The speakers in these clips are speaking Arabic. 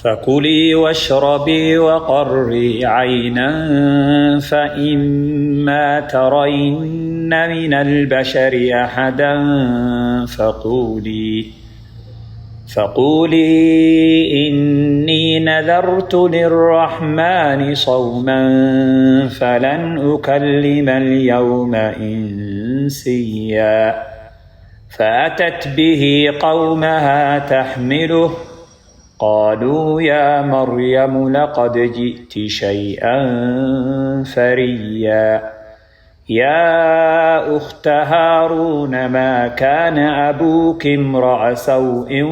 فكلي واشربي وقري عينا فإما ترين من البشر أحدا فقولي إني نذرت للرحمن صوما فلن أكلم اليوم إنسيا فأتت به قومها تحمله قالوا يا مريم لقد جئت شيئا فريا يا أخت هارون ما كان أبوك امرأ سوء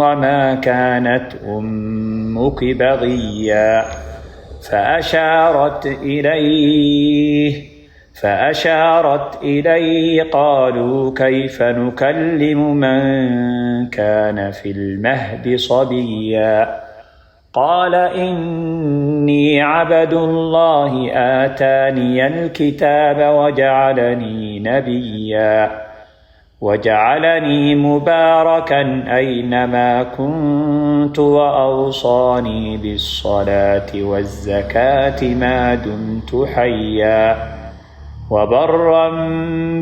وما كانت أمك بغيا فأشارت إليه قالوا كيف نكلم من كان في المهد صبيا قال إني عبد الله آتاني الكتاب وجعلني نبيا وجعلني مباركا أينما كنت وأوصاني بالصلاة والزكاة ما دمت حيا وبرا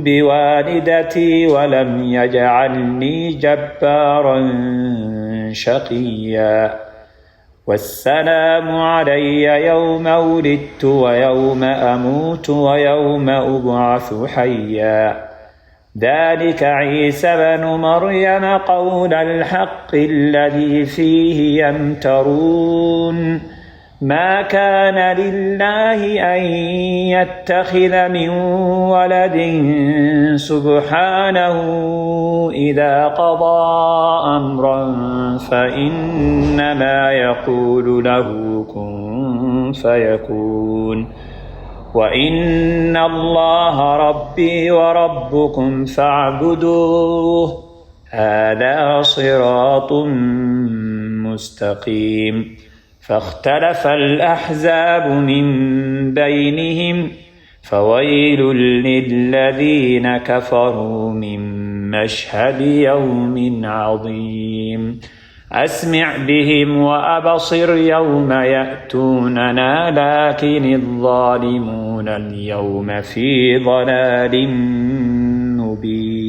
بوالدتي ولم يجعلني جبارا شقيا والسلام علي يوم ولدت ويوم أموت ويوم أبعث حيا ذلك عيسى بن مريم قول الحق الذي فيه يمترون ما كان لله أن يتخذ من ولد سبحانه إذا قضى أمرا فإنما يقول له كن فيكون وإن الله ربي وربكم فاعبدوه هذا صراط مستقيم فاختلف الأحزاب من بينهم فويل للذين كفروا من مشهد يوم عظيم أسمع بهم وأبصر يوم يأتوننا لكن الظالمون اليوم في ضلال مبين.